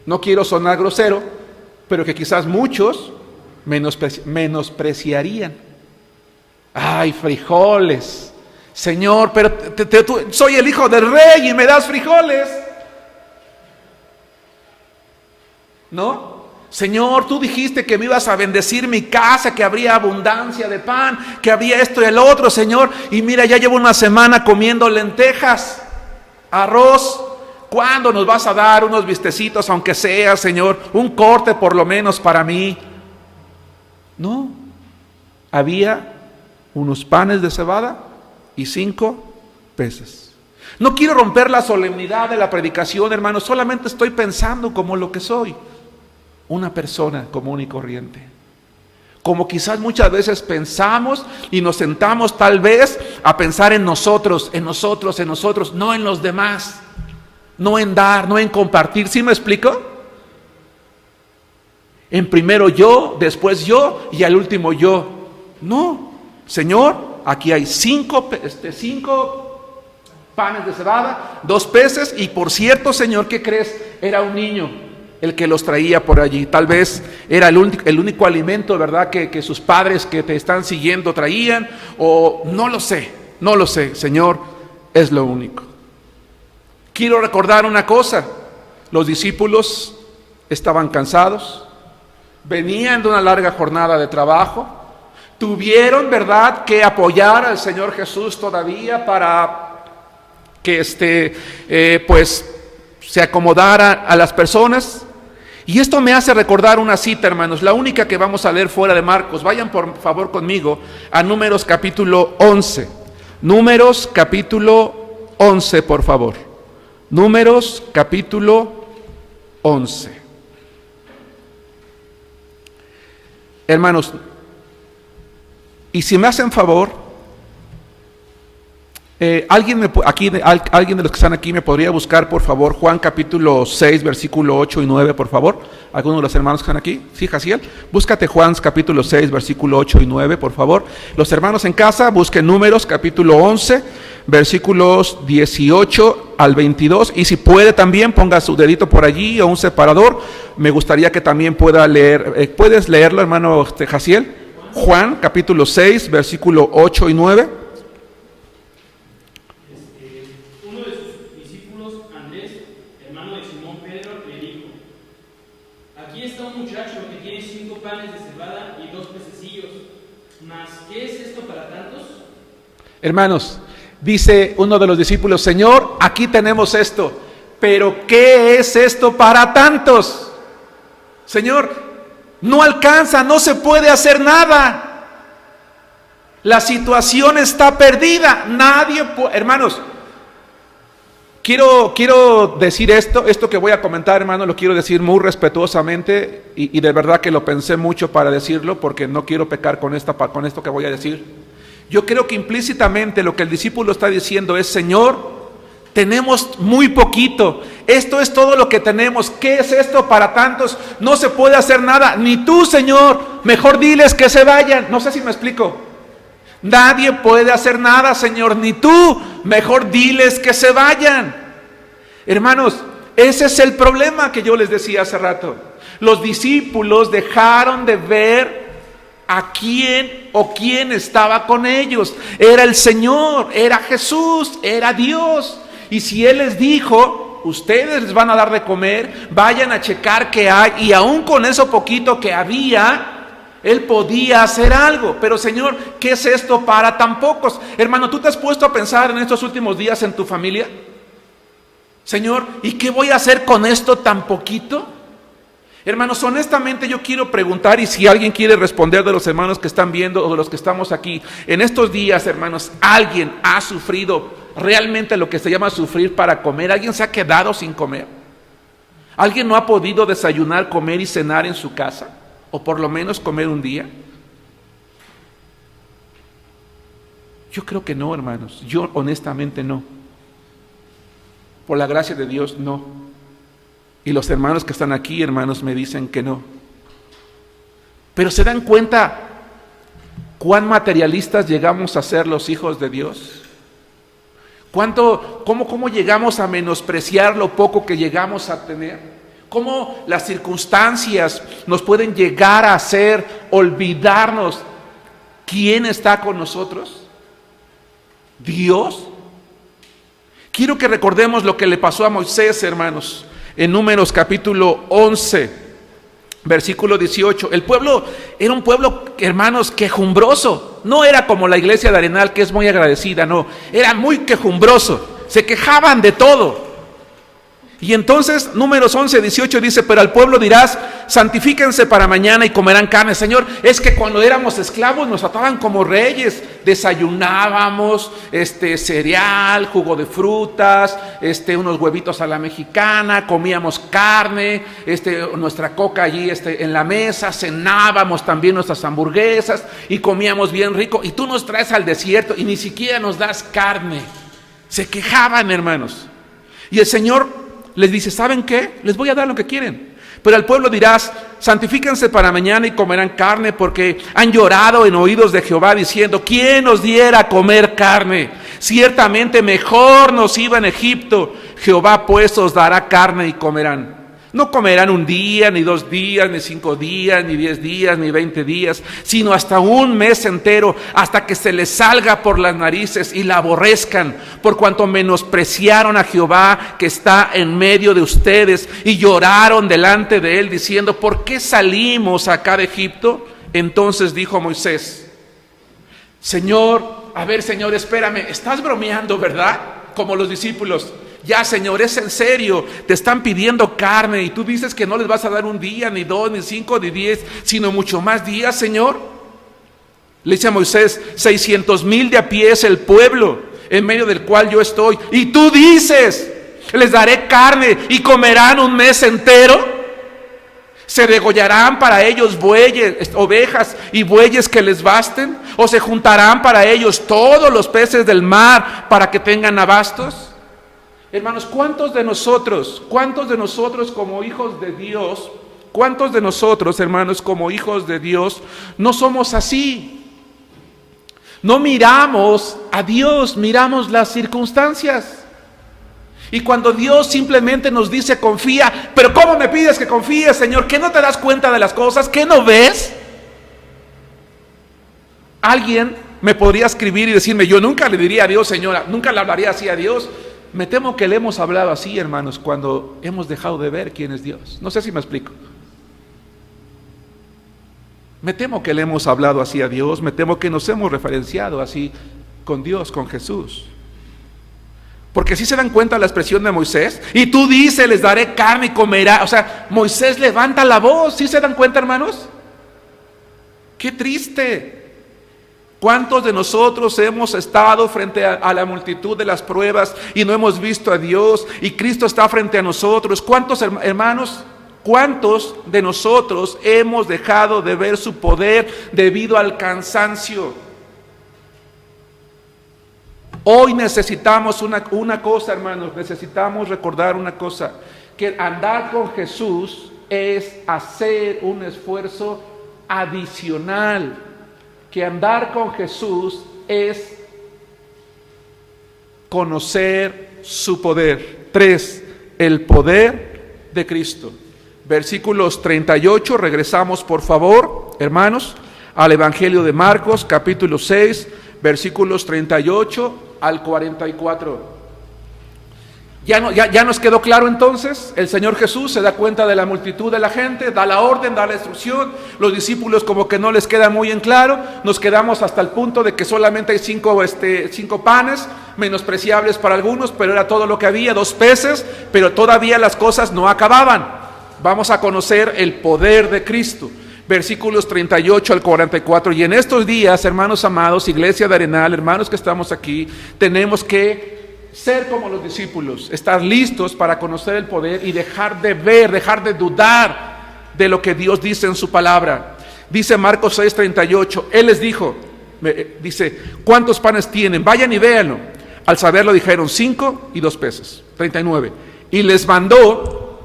no quiero sonar grosero, pero que quizás muchos menospreciarían. ¡Ay, frijoles! Señor, pero soy el hijo del rey y me das frijoles. ¿No? Señor, tú dijiste que me ibas a bendecir mi casa, que habría abundancia de pan, que había esto y el otro, Señor. Y mira, ya llevo una semana comiendo lentejas, arroz. ¿Cuándo nos vas a dar unos bistecitos, aunque sea, Señor? Un corte por lo menos para mí. No, había unos panes de cebada y 5 peces. No quiero romper la solemnidad de la predicación, hermanos, solamente estoy pensando como lo que soy. Una persona común y corriente. Como quizás muchas veces pensamos y nos sentamos tal vez a pensar en nosotros, no en los demás, no en dar, no en compartir. ¿Sí me explico? En primero yo, después yo y al último yo. No, Señor, aquí hay 5 panes de cebada, 2 peces y por cierto, Señor, ¿qué crees? Era un niño el que los traía por allí. Tal vez era el único alimento, ¿verdad?, que sus padres que te están siguiendo traían, o no lo sé, Señor, es lo único. Quiero recordar una cosa, los discípulos estaban cansados, venían de una larga jornada de trabajo, tuvieron, ¿verdad?, que apoyar al Señor Jesús todavía para que se acomodara a las personas. Y esto me hace recordar una cita, hermanos, la única que vamos a leer fuera de Marcos. Vayan por favor conmigo a Números capítulo 11. Números capítulo 11, por favor. Números capítulo 11. Hermanos, y si me hacen favor, alguien de los que están aquí me podría buscar, por favor, Juan capítulo 6, versículo 8 y 9, por favor. ¿Alguno de los hermanos que están aquí? Sí, Jaciel. Búscate Juan capítulo 6, versículo 8 y 9, por favor. Los hermanos en casa, busquen Números capítulo 11, versículos 18 al 22. Y si puede también, ponga su dedito por allí o un separador. Me gustaría que también pueda leer. ¿Puedes leerlo, hermano Jaciel? Juan capítulo 6, versículo 8 y 9. Hermanos, dice uno de los discípulos: Señor, aquí tenemos esto, pero ¿qué es esto para tantos? Señor, no alcanza, no se puede hacer nada. La situación está perdida. Nadie puede. Hermanos, quiero decir esto que voy a comentar, hermano, lo quiero decir muy respetuosamente y de verdad que lo pensé mucho para decirlo, porque no quiero pecar con esto que voy a decir. Yo creo que implícitamente lo que el discípulo está diciendo es: Señor, tenemos muy poquito, esto es todo lo que tenemos, ¿qué es esto para tantos? No se puede hacer nada, ni tú, Señor, mejor diles que se vayan. No sé si me explico. Nadie puede hacer nada, Señor, ni tú, mejor diles que se vayan. Hermanos, ese es el problema que yo les decía hace rato. Los discípulos dejaron de ver a quién o quién estaba con ellos. Era el Señor, era Jesús, era Dios. Y si Él les dijo: ustedes les van a dar de comer, vayan a checar qué hay, y aún con eso poquito que había, Él podía hacer algo. Pero Señor, ¿qué es esto para tan pocos? Hermano, ¿tú te has puesto a pensar en estos últimos días en tu familia? Señor, ¿y qué voy a hacer con esto tan poquito? Hermanos, honestamente yo quiero preguntar, y si alguien quiere responder de los hermanos que están viendo o de los que estamos aquí, en estos días, hermanos, ¿alguien ha sufrido realmente lo que se llama sufrir para comer? ¿Alguien se ha quedado sin comer? ¿Alguien no ha podido desayunar, comer y cenar en su casa? ¿O por lo menos comer un día? Yo creo que no, hermanos. Yo honestamente no. Por la gracia de Dios, no. Y los hermanos que están aquí, hermanos, me dicen que no. Pero ¿se dan cuenta cuán materialistas llegamos a ser los hijos de Dios? ¿Cómo llegamos a menospreciar lo poco que llegamos a tener? ¿Cómo las circunstancias nos pueden llegar a hacer olvidarnos quién está con nosotros? Dios. Quiero que recordemos lo que le pasó a Moisés, hermanos, en Números capítulo 11, versículo 18. El pueblo era un pueblo, hermanos, quejumbroso. No era como la iglesia de Arenal, que es muy agradecida, no. Era muy quejumbroso. Se quejaban de todo. Y entonces, Números 11, 18 dice, pero al pueblo dirás, santifíquense para mañana y comerán carne. Señor, es que cuando éramos esclavos nos trataban como reyes. Desayunábamos cereal, jugo de frutas, unos huevitos a la mexicana, comíamos carne, nuestra coca allí en la mesa, cenábamos también nuestras hamburguesas y comíamos bien rico. Y tú nos traes al desierto y ni siquiera nos das carne. Se quejaban, hermanos. Y el Señor les dice, ¿saben qué? Les voy a dar lo que quieren. Pero al pueblo dirás, santifíquense para mañana y comerán carne, porque han llorado en oídos de Jehová diciendo, ¿quién nos diera a comer carne? Ciertamente mejor nos iba en Egipto. Jehová pues os dará carne y comerán. No comerán un día, ni 2 días, ni 5 días, ni 10 días, ni 20 días, sino hasta un mes entero, hasta que se les salga por las narices y la aborrezcan, por cuanto menospreciaron a Jehová que está en medio de ustedes, y lloraron delante de él, diciendo, ¿por qué salimos acá de Egipto? Entonces dijo Moisés, Señor, espérame, estás bromeando, ¿verdad? Como los discípulos. Ya, Señor, es en serio, te están pidiendo carne y tú dices que no les vas a dar 1 día, ni 2, ni 5, ni 10, sino mucho más días, Señor. Le dice a Moisés, 600,000 de a pie es el pueblo en medio del cual yo estoy. Y tú dices, les daré carne y comerán 1 mes entero. ¿Se degollarán para ellos bueyes, ovejas y bueyes que les basten? ¿O se juntarán para ellos todos los peces del mar para que tengan abastos? Hermanos, ¿cuántos de nosotros como hijos de Dios, cuántos de nosotros, hermanos, como hijos de Dios, no somos así? No miramos a Dios, miramos las circunstancias. Y cuando Dios simplemente nos dice confía, pero ¿cómo me pides que confíe, Señor? ¿Que no te das cuenta de las cosas? ¿Que no ves? Alguien me podría escribir y decirme, yo nunca le diría a Dios, Señora, nunca le hablaría así a Dios. Me temo que le hemos hablado así, hermanos, cuando hemos dejado de ver quién es Dios. No sé si me explico. Me temo que le hemos hablado así a Dios, me temo que nos hemos referenciado así con Dios, con Jesús. Porque si se dan cuenta la expresión de Moisés, y tú dices, les daré carne y comerá. O sea, Moisés levanta la voz, ¿sí se dan cuenta, hermanos? ¡Qué triste! ¿Cuántos de nosotros hemos estado frente a la multitud de las pruebas y no hemos visto a Dios y Cristo está frente a nosotros? ¿Cuántos, hermanos, cuántos de nosotros hemos dejado de ver su poder debido al cansancio? Hoy necesitamos una cosa, hermanos, necesitamos recordar una cosa, que andar con Jesús es hacer un esfuerzo adicional. Que andar con Jesús es conocer su poder. 3, el poder de Cristo. Versículos 38, regresamos por favor, hermanos, al Evangelio de Marcos, capítulo 6, versículos 38 al 44. ¿Ya nos quedó claro entonces? El Señor Jesús se da cuenta de la multitud de la gente, da la orden, da la instrucción. Los discípulos como que no les queda muy en claro. Nos quedamos hasta el punto de que solamente hay 5 panes, menospreciables para algunos, pero era todo lo que había, 2 peces, pero todavía las cosas no acababan. Vamos a conocer el poder de Cristo. Versículos 38 al 44. Y en estos días, hermanos amados, iglesia de Arenal, hermanos que estamos aquí, tenemos que ser como los discípulos, estar listos para conocer el poder y dejar de ver, dejar de dudar de lo que Dios dice en su palabra. Dice Marcos 6:38, Él les dijo, Dice, ¿cuántos panes tienen? Vayan y véanlo. Al saberlo dijeron 5 y 2 peces. 39. Y les mandó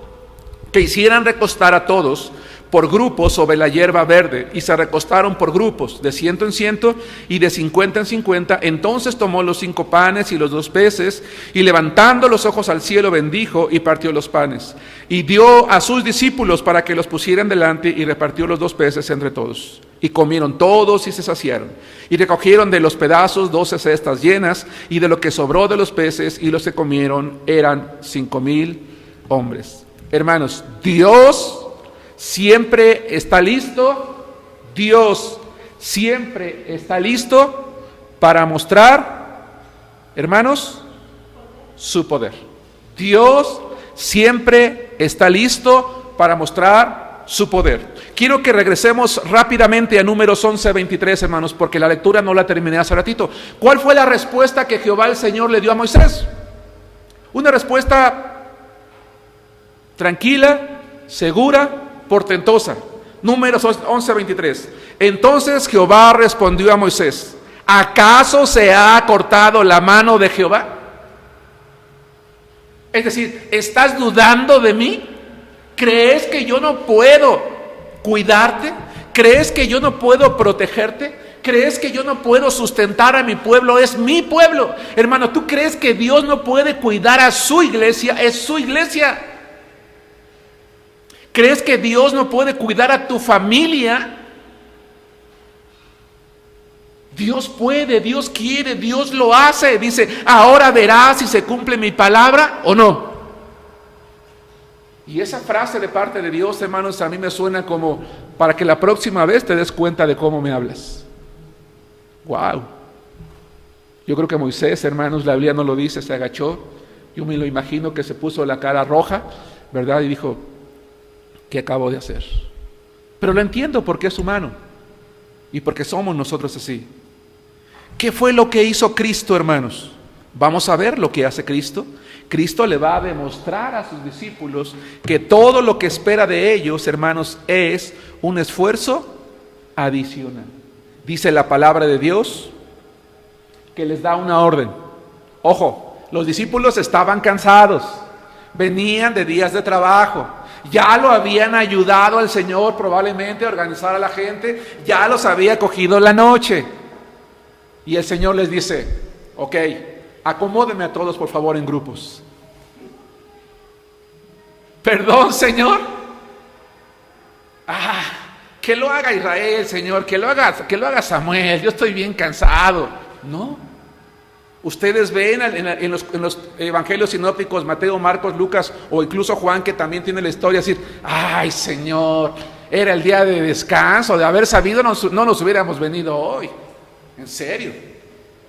que hicieran recostar a todos por grupos sobre la hierba verde, y se recostaron por grupos, de 100 en 100 y de 50 en 50. Entonces tomó los 5 panes y los 2 peces, y levantando los ojos al cielo bendijo y partió los panes, y dio a sus discípulos para que los pusieran delante, y repartió los 2 peces entre todos. Y comieron todos y se saciaron, y recogieron de los pedazos 12 cestas llenas, y de lo que sobró de los peces, y los que comieron eran 5,000 hombres. Hermanos, Dios siempre está listo. Dios siempre está listo para mostrar, hermanos, su poder. Dios siempre está listo para mostrar su poder. Quiero que regresemos rápidamente a Números 11:23, hermanos, porque la lectura no la terminé hace ratito. ¿Cuál fue la respuesta que Jehová el Señor le dio a Moisés? Una respuesta tranquila, segura, portentosa. Números 11:23. Entonces Jehová respondió a Moisés: ¿acaso se ha cortado la mano de Jehová? Es decir, ¿estás dudando de mí? ¿Crees que yo no puedo cuidarte? ¿Crees que yo no puedo protegerte? ¿Crees que yo no puedo sustentar a mi pueblo? Es mi pueblo. Hermano, ¿tú crees que Dios no puede cuidar a su iglesia? Es su iglesia. ¿Crees que Dios no puede cuidar a tu familia? Dios puede, Dios quiere, Dios lo hace. Dice, ahora verás si se cumple mi palabra o no. Y esa frase de parte de Dios, hermanos, a mí me suena como para que la próxima vez te des cuenta de cómo me hablas. Wow. Yo creo que Moisés, hermanos, la Biblia no lo dice, se agachó. Yo me lo imagino que se puso la cara roja, ¿verdad? Y dijo, ¿qué acabo de hacer? Pero lo entiendo porque es humano y porque somos nosotros así. ¿Qué fue lo que hizo Cristo, hermanos? Vamos a ver lo que hace Cristo. Cristo le va a demostrar a sus discípulos que todo lo que espera de ellos, hermanos, es un esfuerzo adicional. Dice la palabra de Dios que les da una orden. Ojo, los discípulos estaban cansados, venían de días de trabajo. Ya lo habían ayudado al Señor probablemente a organizar a la gente, ya los había cogido la noche. Y el Señor les dice, ok, acomódenme a todos por favor en grupos. Perdón, Señor. Que lo haga Israel, Señor, que lo haga Samuel, yo estoy bien cansado. No. Ustedes ven en los evangelios sinópticos, Mateo, Marcos, Lucas o incluso Juan, que también tiene la historia, decir, ay Señor, era el día de descanso, de haber sabido no nos hubiéramos venido hoy. En serio,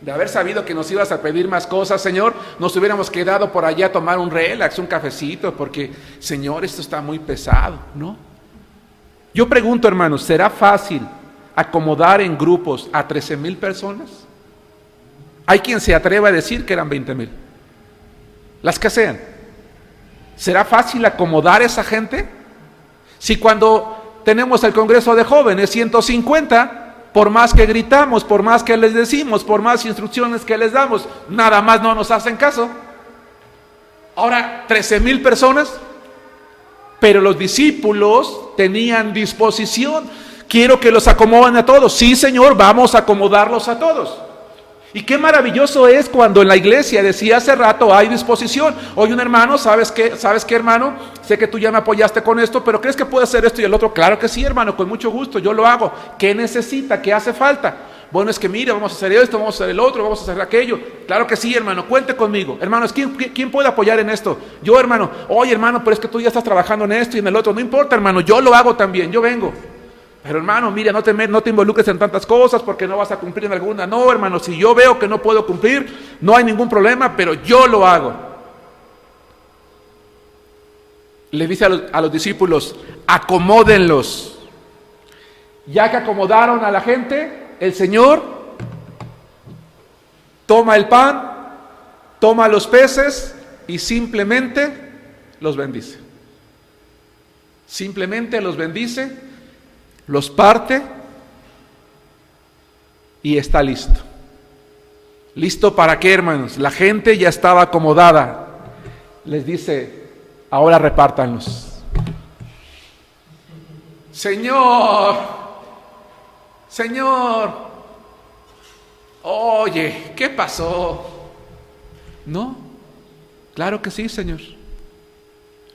de haber sabido que nos ibas a pedir más cosas, Señor, nos hubiéramos quedado por allá a tomar un relax, un cafecito, porque Señor, esto está muy pesado, ¿no? Yo pregunto, hermanos, ¿será fácil acomodar en grupos a 13,000 personas? Hay quien se atreva a decir que eran 20,000. Las que sean. ¿Será fácil acomodar a esa gente? Si cuando tenemos el Congreso de Jóvenes, 150, por más que gritamos, por más que les decimos, por más instrucciones que les damos, nada más no nos hacen caso. Ahora, 13,000 personas, pero los discípulos tenían disposición. Quiero que los acomoden a todos. Sí, Señor, vamos a acomodarlos a todos. Y qué maravilloso es cuando en la iglesia, decía hace rato, hay disposición. Oye, un hermano, ¿sabes qué, hermano? Sé que tú ya me apoyaste con esto, pero ¿crees que puedo hacer esto y el otro? Claro que sí, hermano, con mucho gusto, yo lo hago. ¿Qué necesita? ¿Qué hace falta? Bueno, es que mire, vamos a hacer esto, vamos a hacer el otro, vamos a hacer aquello. Claro que sí, hermano, cuente conmigo. Hermanos, ¿quién puede apoyar en esto? Yo, hermano. Oye, hermano, pero es que tú ya estás trabajando en esto y en el otro. No importa, hermano, yo lo hago también, yo vengo. Pero hermano, mira, no te involucres en tantas cosas porque no vas a cumplir en alguna. No, hermano, si yo veo que no puedo cumplir, no hay ningún problema, pero yo lo hago. Le dice a los discípulos, acomódenlos. Ya que acomodaron a la gente, el Señor toma el pan, toma los peces y simplemente los bendice. Simplemente los bendice, los parte y está listo. ¿Listo para qué, hermanos? La gente ya estaba acomodada. Les dice, ahora repártanlos. Señor, oye, ¿qué pasó? No, claro que sí, Señor.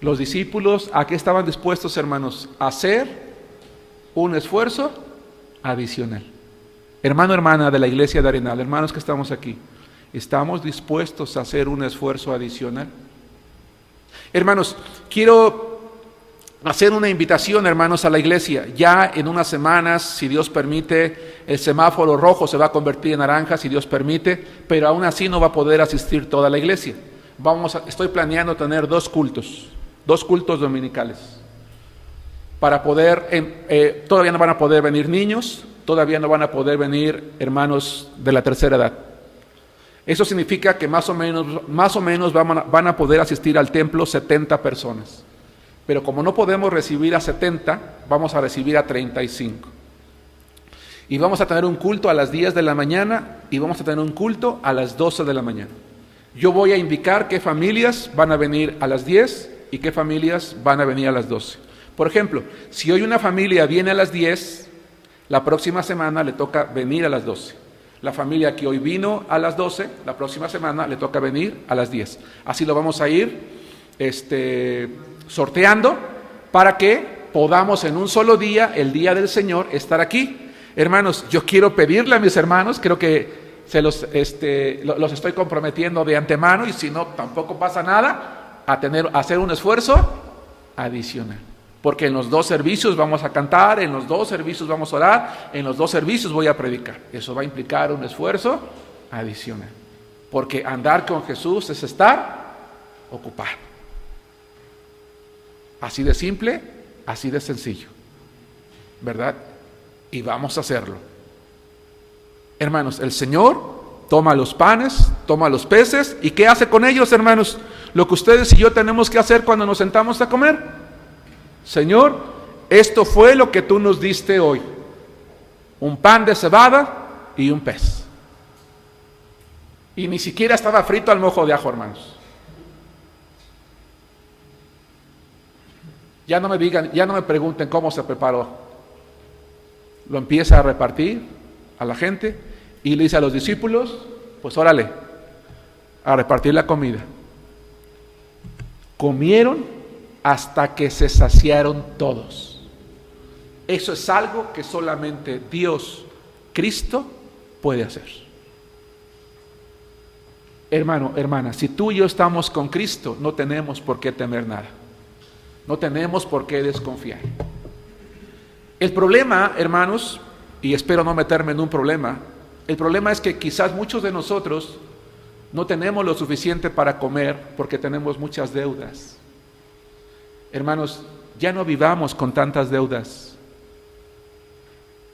Los discípulos, ¿a qué estaban dispuestos, hermanos? A hacer un esfuerzo adicional. Hermano, hermana de la iglesia de Arenal, hermanos que estamos aquí, ¿estamos dispuestos a hacer un esfuerzo adicional? Hermanos, quiero hacer una invitación, hermanos, a la iglesia. Ya en unas semanas, si Dios permite, el semáforo rojo se va a convertir en naranja, si Dios permite, pero aún así no va a poder asistir toda la iglesia. Estoy planeando tener dos cultos dominicales. Para poder, todavía no van a poder venir niños, todavía no van a poder venir hermanos de la tercera edad. Eso significa que más o menos van a poder asistir al templo 70 personas. Pero como no podemos recibir a 70, vamos a recibir a 35. Y vamos a tener un culto a las 10 de la mañana y vamos a tener un culto a las 12 de la mañana. Yo voy a indicar qué familias van a venir a las 10 y qué familias van a venir a las 12. Por ejemplo, si hoy una familia viene a las 10, la próxima semana le toca venir a las 12. La familia que hoy vino a las 12, la próxima semana le toca venir a las 10. Así lo vamos a ir sorteando para que podamos en un solo día, el día del Señor, estar aquí. Hermanos, yo quiero pedirle a mis hermanos, creo que los estoy comprometiendo de antemano, y si no, tampoco pasa nada, a hacer un esfuerzo adicional. Porque en los 2 servicios vamos a cantar, en los 2 servicios vamos a orar, en los 2 servicios voy a predicar. Eso va a implicar un esfuerzo adicional. Porque andar con Jesús es estar ocupado. Así de simple, así de sencillo, ¿verdad? Y vamos a hacerlo. Hermanos, el Señor toma los panes, toma los peces, ¿y qué hace con ellos, hermanos? Lo que ustedes y yo tenemos que hacer cuando nos sentamos a comer. Señor, esto fue lo que tú nos diste hoy: un pan de cebada y un pez. Y ni siquiera estaba frito al mojo de ajo, hermanos. Ya no me pregunten cómo se preparó. Lo empieza a repartir a la gente y le dice a los discípulos, pues órale, a repartir la comida. Comieron hasta que se saciaron todos. Eso es algo que solamente Dios, Cristo, puede hacer. Hermano, hermana, si tú y yo estamos con Cristo, no tenemos por qué temer nada. No tenemos por qué desconfiar. El problema, hermanos, y espero no meterme en un problema, el problema es que quizás muchos de nosotros no tenemos lo suficiente para comer porque tenemos muchas deudas. Hermanos, ya no vivamos con tantas deudas.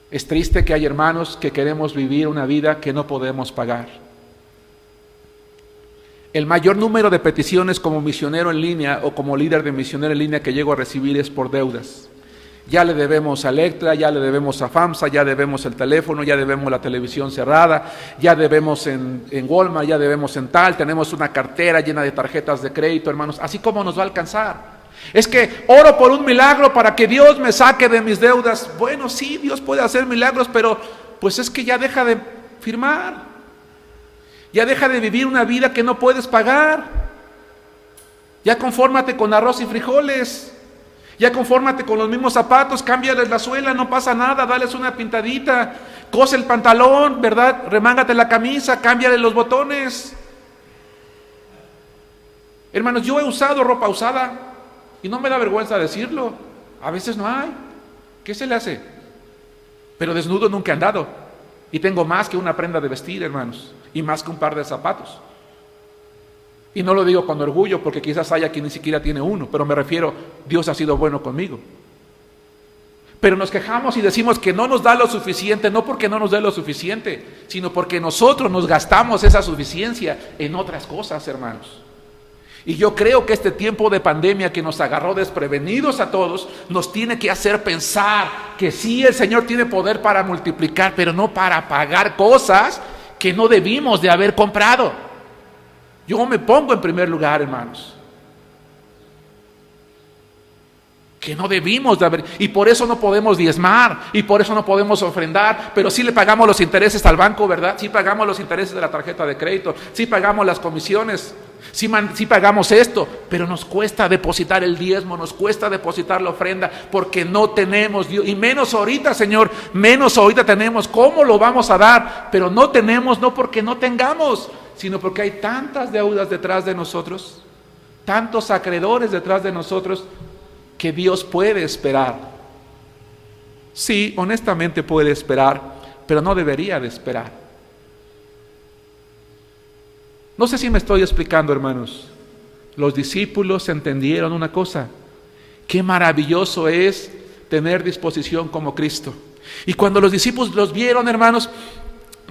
Es triste que hay hermanos que queremos vivir una vida que no podemos pagar. El mayor número de peticiones como misionero en línea o como líder de misionero en línea que llego a recibir es por deudas. Ya le debemos a Electra, ya le debemos a FAMSA, ya debemos el teléfono, ya debemos la televisión cerrada, ya debemos en Walmart, ya debemos en tal, tenemos una cartera llena de tarjetas de crédito, hermanos. ¿Así cómo nos va a alcanzar? Es que oro por un milagro para que Dios me saque de mis deudas. Bueno, sí, Dios puede hacer milagros, pero pues es que ya deja de firmar. Ya deja de vivir una vida que no puedes pagar. Ya confórmate con arroz y frijoles. Ya confórmate con los mismos zapatos, cámbiales la suela, no pasa nada, dales una pintadita. Cose el pantalón, ¿verdad? Remángate la camisa, cámbiale los botones. Hermanos, yo he usado ropa usada. Y no me da vergüenza decirlo. A veces no hay. ¿Qué se le hace? Pero desnudo nunca he andado. Y tengo más que una prenda de vestir, hermanos. Y más que un par de zapatos. Y no lo digo con orgullo porque quizás haya quien ni siquiera tiene uno. Pero me refiero, Dios ha sido bueno conmigo. Pero nos quejamos y decimos que no nos da lo suficiente. No porque no nos dé lo suficiente, sino porque nosotros nos gastamos esa suficiencia en otras cosas, hermanos. Y yo creo que este tiempo de pandemia que nos agarró desprevenidos a todos, nos tiene que hacer pensar que sí, el Señor tiene poder para multiplicar, pero no para pagar cosas que no debimos de haber comprado. Yo me pongo en primer lugar, hermanos, que no debimos de haber, y por eso no podemos diezmar, y por eso no podemos ofrendar, pero sí le pagamos los intereses al banco, ¿verdad? Sí pagamos los intereses de la tarjeta de crédito, sí pagamos las comisiones, sí pagamos esto, pero nos cuesta depositar el diezmo, nos cuesta depositar la ofrenda, porque no tenemos Dios, y menos ahorita, Señor, menos ahorita tenemos. ¿Cómo lo vamos a dar? Pero no tenemos, no porque no tengamos, sino porque hay tantas deudas detrás de nosotros, tantos acreedores detrás de nosotros, que Dios puede esperar. Sí, honestamente puede esperar, pero no debería de esperar. No sé si me estoy explicando, hermanos. Los discípulos entendieron una cosa: qué maravilloso es tener disposición como Cristo. Y cuando los discípulos los vieron, hermanos,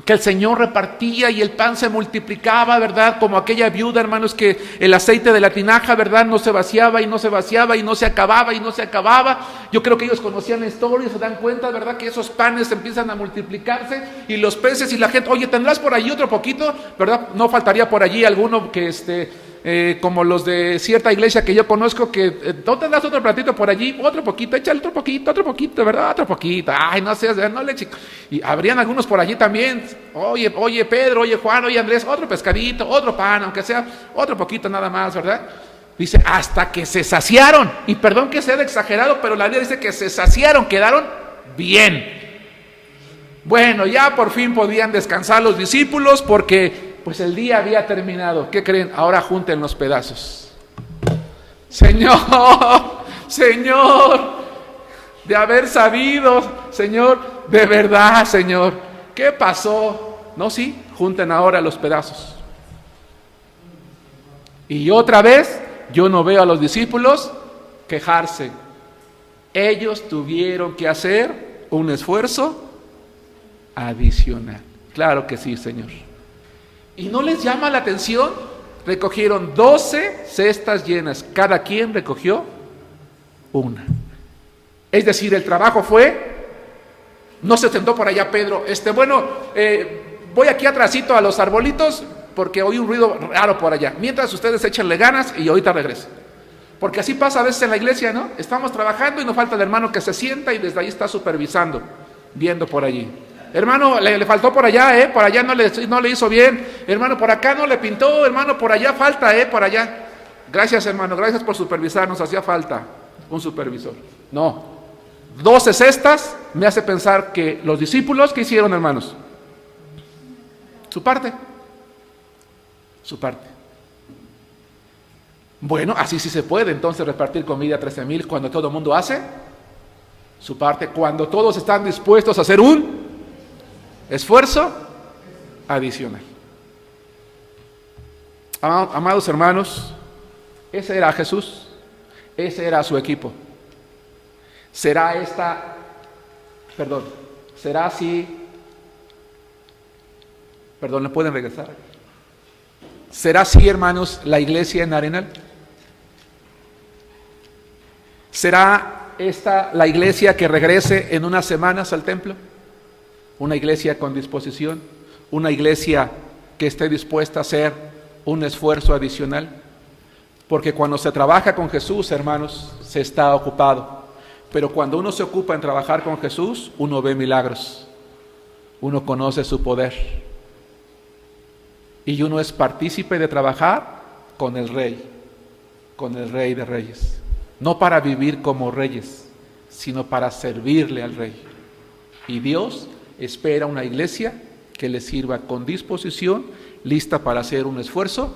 que el Señor repartía y el pan se multiplicaba, ¿verdad? Como aquella viuda, hermanos, que el aceite de la tinaja, ¿verdad? No se vaciaba y no se vaciaba y no se acababa y no se acababa. Yo creo que ellos conocían la historia y se dan cuenta, ¿verdad? Que esos panes empiezan a multiplicarse y los peces y la gente, oye, ¿tendrás por allí otro poquito? ¿Verdad? No faltaría por allí alguno que como los de cierta iglesia que yo conozco, que ¿no tendrás otro platito por allí? Otro poquito, échale otro poquito, ¿verdad? Otro poquito, ay, no seas, no le chico. Y habrían algunos por allí también, oye Pedro, oye Juan, oye Andrés, otro pescadito, otro pan, aunque sea otro poquito nada más, ¿verdad? Dice, hasta que se saciaron, y perdón que sea de exagerado, pero la Biblia dice que se saciaron, quedaron bien. Bueno, ya por fin podían descansar los discípulos, porque pues el día había terminado. ¿Qué creen? Ahora junten los pedazos. Señor, de haber sabido, Señor, de verdad, Señor, ¿qué pasó? No, sí, junten ahora los pedazos. Y otra vez, yo no veo a los discípulos quejarse. Ellos tuvieron que hacer un esfuerzo adicional. Claro que sí, Señor. ¿Y no les llama la atención? Recogieron 12 cestas llenas. Cada quien recogió una. Es decir, el trabajo fue, no se sentó por allá Pedro, voy aquí atrásito a los arbolitos porque oí un ruido raro por allá. Mientras ustedes échenle ganas y ahorita regreso. Porque así pasa a veces en la iglesia, ¿no? Estamos trabajando y nos falta el hermano que se sienta y desde ahí está supervisando, viendo por allí. Hermano, le faltó por allá, por allá no le hizo bien. Hermano, por acá no le pintó. Hermano, por allá falta, por allá. Gracias, hermano, gracias por supervisarnos. Hacía falta un supervisor. No, 12 cestas me hace pensar que los discípulos, ¿qué hicieron, hermanos? Su parte. Bueno, así sí se puede entonces repartir comida a 13,000 cuando todo el mundo hace su parte, cuando todos están dispuestos a hacer un esfuerzo adicional. Amados hermanos, ese era Jesús, ese era su equipo. ¿Será así? ¿Le pueden regresar? ¿Será así, hermanos, la iglesia en Arenal? ¿Será esta la iglesia que regrese en unas semanas al templo? Una iglesia con disposición, una iglesia que esté dispuesta a hacer un esfuerzo adicional. Porque cuando se trabaja con Jesús, hermanos, se está ocupado. Pero cuando uno se ocupa en trabajar con Jesús, uno ve milagros, uno conoce su poder. Y uno es partícipe de trabajar con el Rey de Reyes. No para vivir como reyes, sino para servirle al Rey. Y Dios espera una iglesia que le sirva con disposición, lista para hacer un esfuerzo